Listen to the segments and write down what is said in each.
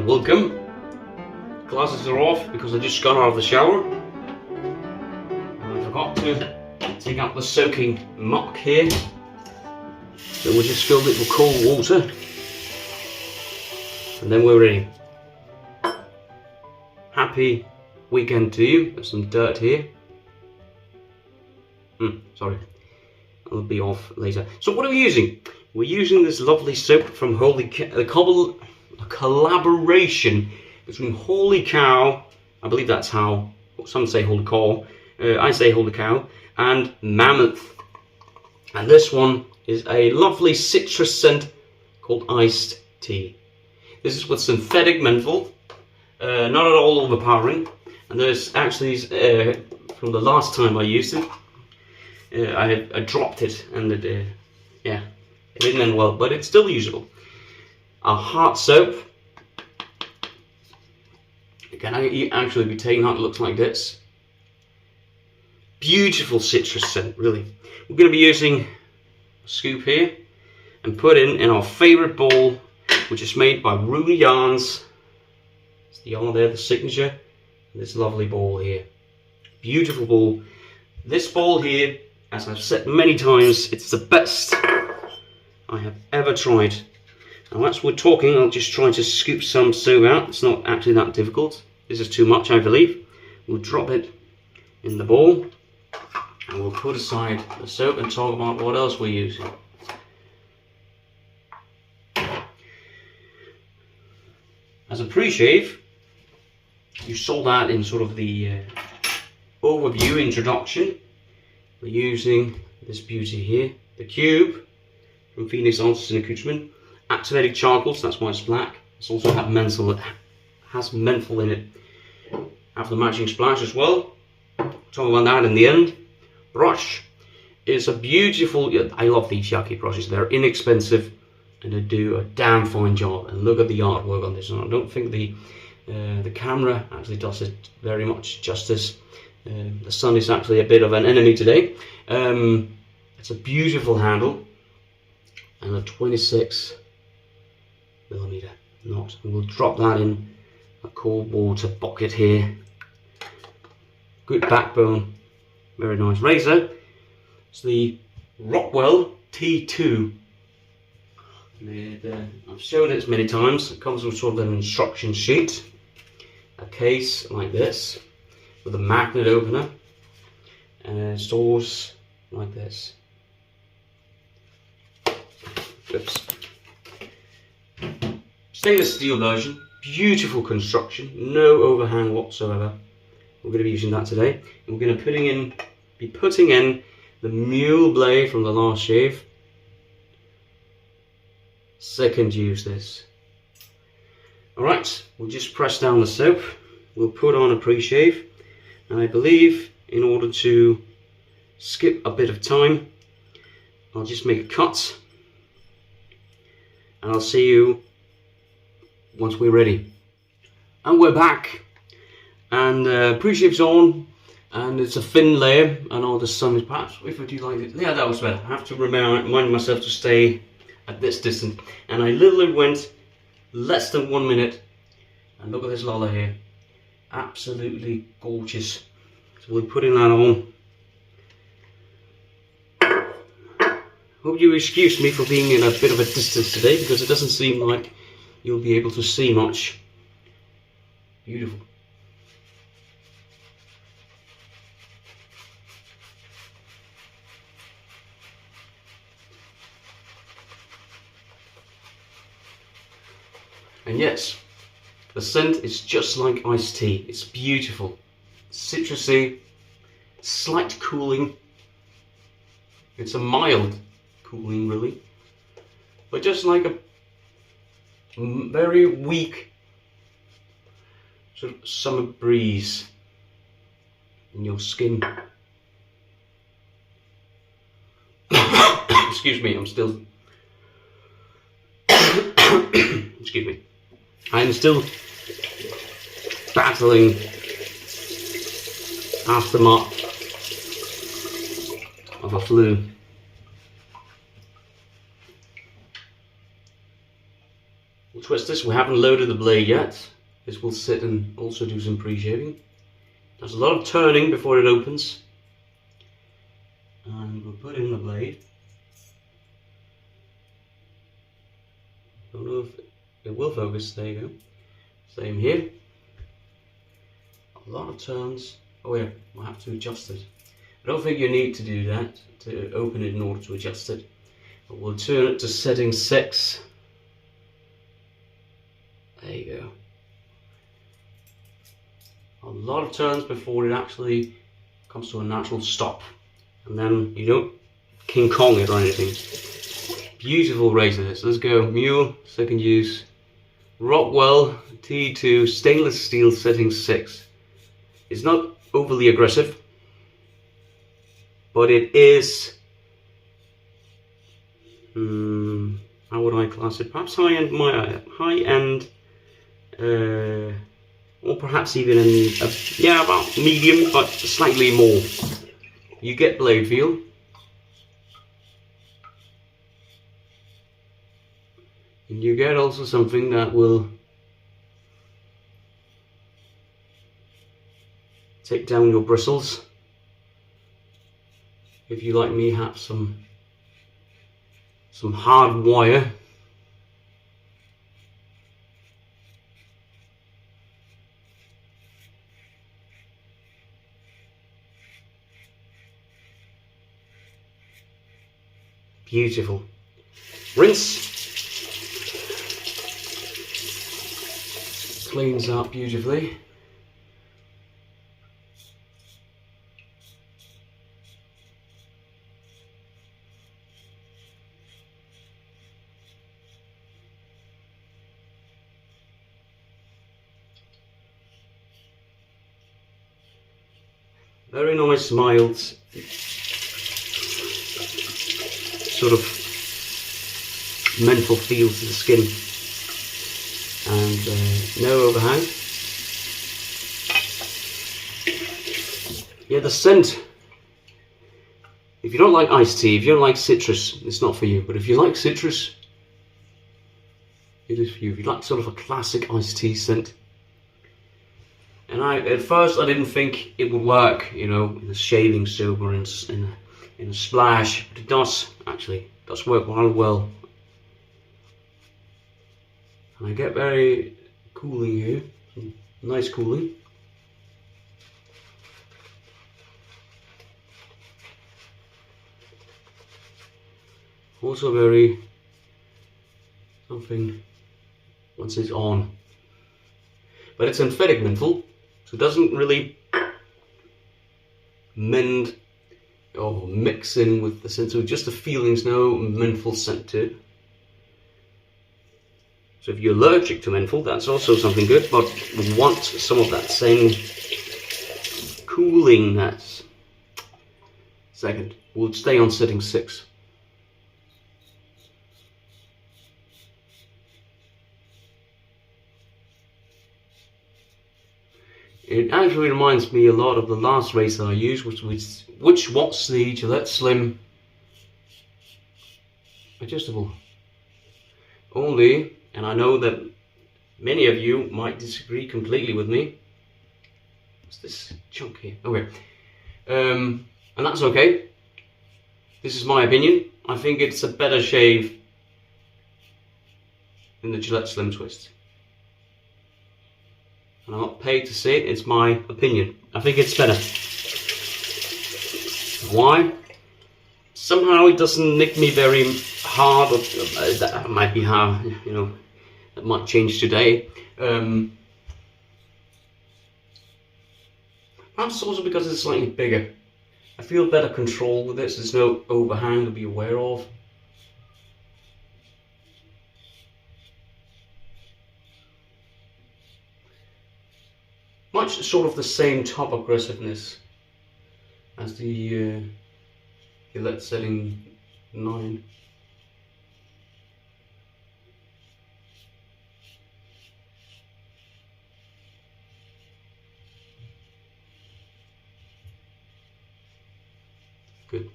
welcome. Glasses are off because I just got out of the shower. And I forgot to take out the soaking mop here. So we'll just fill it with cold water. And then we're ready. Happy weekend to you. There's some dirt here. Sorry. I'll be off later. So what are we using? We're using this lovely soap from Holy Cow. A collaboration between Holy Cow, I believe that's how some say Holy Cow, I say Holy Cow, and Mammoth. And this one is a lovely citrus scent called Iced Tea. This is with synthetic menthol, not at all overpowering. And there's actually, from the last time I used it, I dropped it, and it didn't end well, but it's still usable. A hard soap. It can actually be taken out. It looks like this. Beautiful citrus scent, really. We're going to be using a scoop here and put in our favorite bowl, which is made by Rune Yarns. It's the yarn there, the signature. And this lovely bowl here. Beautiful bowl. This bowl here, as I've said many times, it's the best I have ever tried. Now as we're talking, I'll just try to scoop some soap out. It's not actually that difficult. This is too much, I believe. We'll drop it in the bowl and we'll put aside the soap and talk about what else we're using. As a pre-shave, you saw that in sort of the overview introduction. We're using this beauty here, the Cube from Phoenix Artists and Accoutrement. Activated charcoals, that's why it's black. It's also has menthol in it. Have the matching splash as well. Talk about that in the end. Brush is a beautiful. I love these Yaki brushes. They're inexpensive and they do a damn fine job. And look at the artwork on this. And I don't think the camera actually does it very much justice. The sun is actually a bit of an enemy today. It's a beautiful handle and a 26mm knot, and we'll drop that in a cold water bucket here. Good backbone, very nice razor. It's the Rockwell T2. I've shown it many times. It comes with sort of an instruction sheet, a case like this with a magnet opener, and it stores like this. Oops. Stainless steel version, beautiful construction, no overhang whatsoever. We're going to be using that today. And we're going to be putting in the mule blade from the last shave. Second use this. Alright, we'll just press down the soap. We'll put on a pre-shave. And I believe in order to skip a bit of time, I'll just make a cut. And I'll see you once we're ready. And we're back, and pre-shave's on, and it's a thin layer, and all the sun is perhaps, if I do like it, yeah, that was better. I have to remind myself to stay at this distance, and I literally went less than 1 minute, and look at this Lola here, absolutely gorgeous. So we're putting that on. Hope you excuse me for being in a bit of a distance today, because it doesn't seem like you'll be able to see much. Beautiful. And yes, the scent is just like iced tea. It's beautiful. Citrusy, slight cooling. It's a mild cooling, really. But just like a very weak sort of summer breeze in your skin. Excuse me, I'm still excuse me. I'm still battling aftermath of a flu. We'll twisters. We haven't loaded the blade yet. This will sit and also do some pre-shaving. There's a lot of turning before it opens. And we'll put in the blade. Don't know if it will focus. There you go. Same here. A lot of turns. Oh yeah, we'll have to adjust it. I don't think you need to do that to open it in order to adjust it. But we'll turn it to setting 6. There you go. A lot of turns before it actually comes to a natural stop. And then you don't King Kong it or anything. Beautiful razor this. Let's go. Mule, second use. Rockwell T2 stainless steel setting 6. It's not overly aggressive, but it is, how would I class it? Perhaps high-end, or perhaps even yeah, about medium, but slightly more. You get blade feel. And you get also something that will take down your bristles. If you, like me, have some hard wire. Beautiful. Rinse. Cleans up beautifully. Very nice, mild, sort of menthol feel to the skin, and no overhang. Yeah, the scent, if you don't like iced tea, if you don't like citrus, it's not for you. But if you like citrus, it is for you. If you like sort of a classic iced tea scent. And at first I didn't think it would work, you know, in a shaving soap or in a splash, but it does, actually. It does work well. And I get very cooling here, nice cooling. Also very something once it's on. But it's synthetic menthol, so it doesn't really mend or mix in with the scent, so just the feelings, no menthol scent to it. So if you're allergic to menthol, that's also something good, but we want some of that same coolingness. Second, we'll stay on setting 6. It actually reminds me a lot of the last razor I used, which was the Gillette Slim adjustable. Only, and I know that many of you might disagree completely with me. What's this chunk here? Okay. And that's okay. This is my opinion. I think it's a better shave than the Gillette Slim Twist. And I'm not paid to say it, it's my opinion. I think it's better. Why? Somehow it doesn't nick me very hard, or that might be how, you know, that might change today. Perhaps also because it's slightly bigger. I feel better control with this, there's no overhang to be aware of. Much sort of the same top aggressiveness as the Gillette setting 9. Good.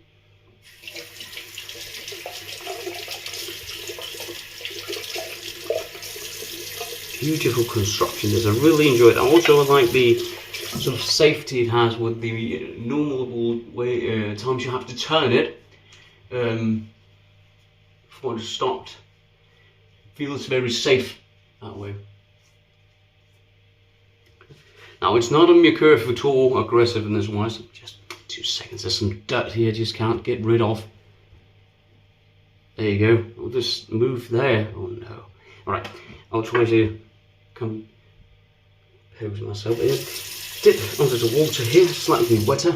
Beautiful construction. I really enjoy it. I also like the sort of safety it has with the normal way times you have to turn it before it's stopped. Feels very safe that way. Now it's not on your curve at all aggressiveness wise. Just 2 seconds. There's some dirt here. Just can't get rid of. There you go. I'll just move there. Oh no. All right. I'll try to compose myself here. Dip onto the water here, slightly wetter.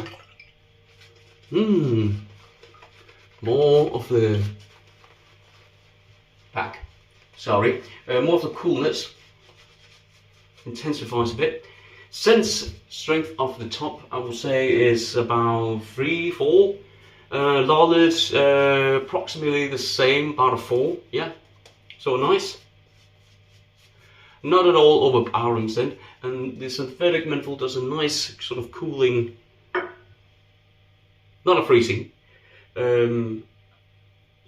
More of the back. Sorry, more of the coolness. Intensifies a bit. Sense strength of the top, I will say, is about 3-4. Lollards, approximately the same, about a 4. Yeah, so nice. Not at all overpowering scent, and the synthetic menthol does a nice sort of cooling, not a freezing, sort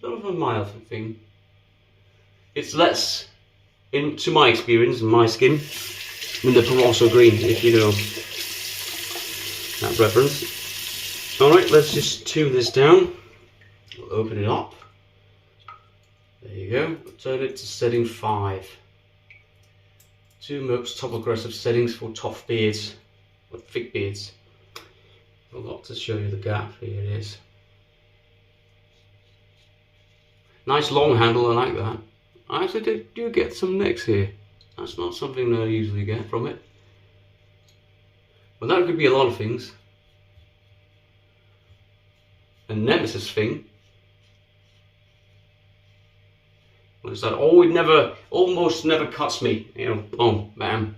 of a mild thing. It's less, to my experience, in my skin, than the Barossa green, if you know that reference. Alright, let's just tune this down. We'll open it up. There you go. Turn it to setting 5. 2 most top aggressive settings for tough beards, or thick beards. I forgot to show you the gap. Here it is. Nice long handle, I like that. I actually do get some necks here. That's not something that I usually get from it. Well, that could be a lot of things. A nemesis thing. What is that? Oh, it almost never cuts me. You know, boom, bam.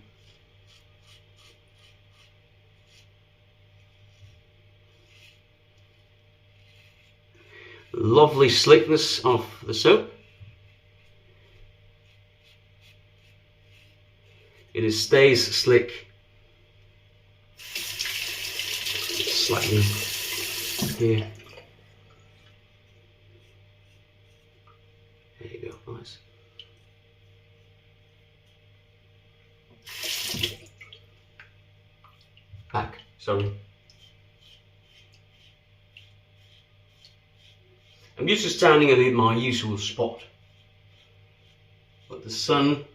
Lovely slickness of the soap. It stays slick. Slightly here. There you go, nice. Back, sorry. I'm used to standing in my usual spot, but the sun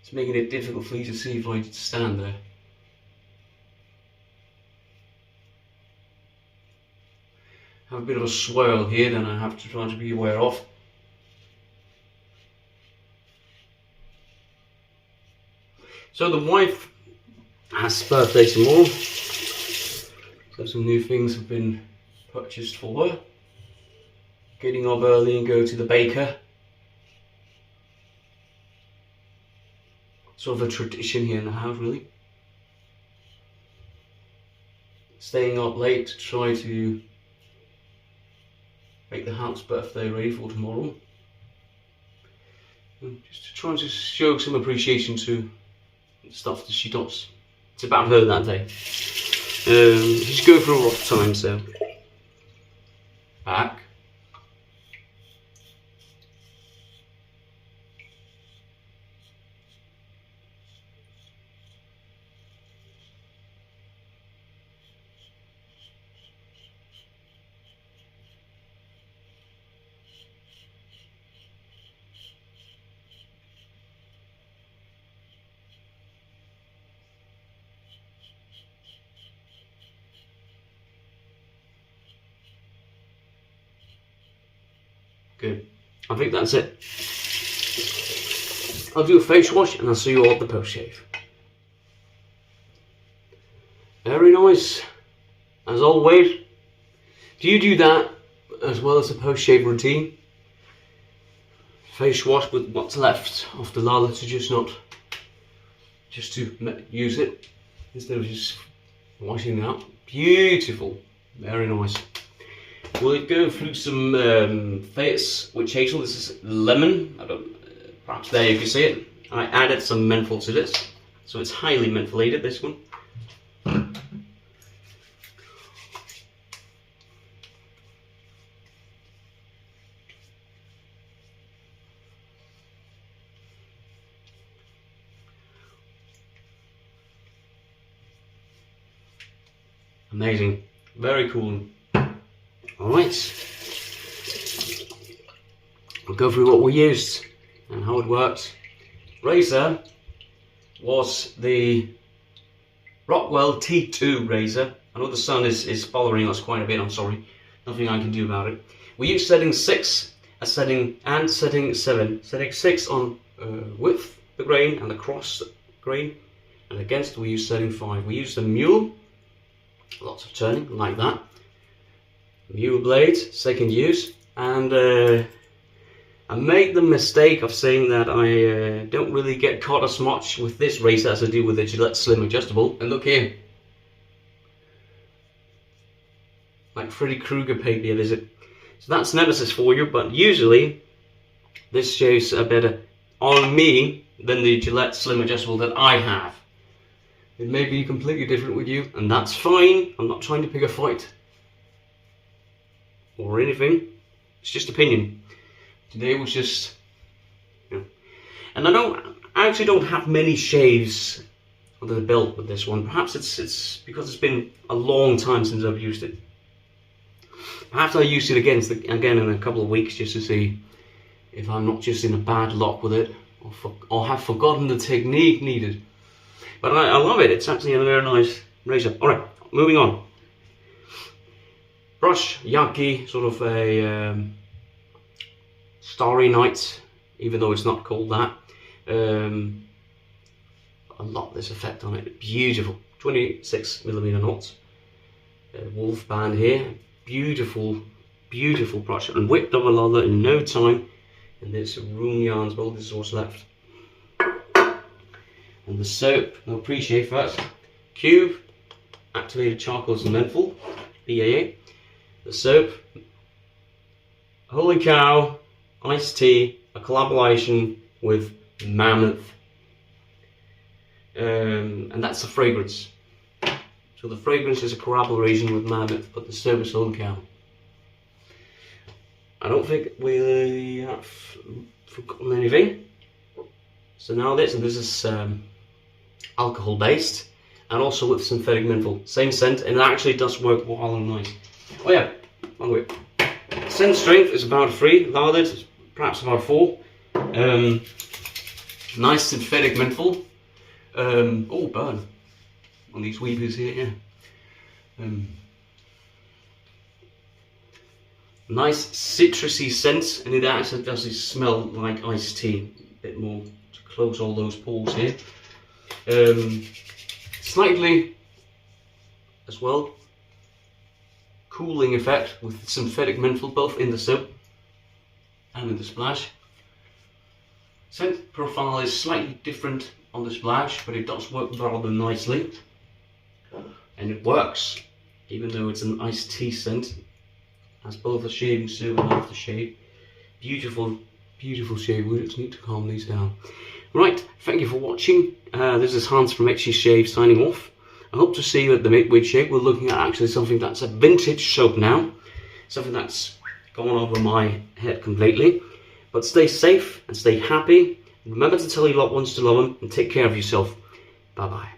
is making it difficult for you to see if I stand there. Have a bit of a swirl here, then I have to try to be aware of. So the wife has birthday tomorrow, so some new things have been purchased for her. Getting up early and go to the baker. Sort of a tradition here in the house, really. Staying up late to try to make the house birthday ready for tomorrow. And just to try to show some appreciation to the stuff that she does. It's about her that day. She's going through a rough time, so. Back. Good. I think that's it. I'll do a face wash and I'll see you all at the post shave. Very nice. As always. Do you do that as well as the post shave routine? Face wash with what's left of the lather to just to use it instead of just washing it out. Beautiful. Very nice. We'll go through some Fates witch hazel. This is lemon. Perhaps there you can see it. I added some menthol to this, so it's highly mentholated, this one. Amazing. Very cool. Alright. We'll go through what we used and how it works. Razor was the Rockwell T2 razor. I know the sun is bothering us quite a bit, I'm sorry. Nothing I can do about it. We use setting 6 as setting 7. Setting 6 on width the grain and the cross grain, and against we use setting 5. We use the mule, lots of turning like that. Mule blade, second use, and I made the mistake of saying that I don't really get caught as much with this razor as I do with the Gillette Slim Adjustable. And look here, like Freddy Krueger paid me a visit. So that's Nemesis for you, but usually this shaves better on me than the Gillette Slim Adjustable that I have. It may be completely different with you, and that's fine. I'm not trying to pick a fight or anything. It's just opinion. Today was just, you know, and I actually don't have many shaves under the belt with this one. Perhaps it's because it's been a long time since I've used it. Perhaps I'll use it again in a couple of weeks just to see if I'm not just in a bad luck with it or have forgotten the technique needed. But I love it. It's actually a very nice razor. All right, moving on. Brush, Yankee, sort of a Starry Night, even though it's not called that. A lot this effect on it. Beautiful. 26mm knots. Wolf band here. Beautiful, beautiful brush. And whipped up a leather in no time. And there's some room yarns. Well, this is what's left. And the soap, no pre-shave first. Cube, activated charcoals and menthol, BAA. The soap, holy cow, iced tea, a collaboration with Mammoth. And that's the fragrance. So the fragrance is a collaboration with Mammoth, but the soap is holy cow. I don't think we have forgotten anything. So now this is alcohol based, and also with synthetic menthol. Same scent, and it actually does work well and nice. Oh yeah, by the way, scent strength is about 3, lathered perhaps about 4. Nice synthetic menthol. Oh, burn on these weavers here, yeah. Nice citrusy scent, and it actually does smell like iced tea. A bit more to close all those pores here. Slightly, as well, cooling effect with synthetic menthol, both in the soap and in the splash. Scent profile is slightly different on the splash, but it does work rather nicely. And it works, even though it's an iced tea scent. Has both a shaving soap and aftershave. Beautiful, beautiful shave. We just need to calm these down. Right, thank you for watching. This is Hans from XG Shave signing off. I hope to see you at the Midweek Shave. We're looking at actually something that's a vintage soap now. Something that's gone over my head completely. But stay safe and stay happy. Remember to tell your loved ones to love them and take care of yourself. Bye bye.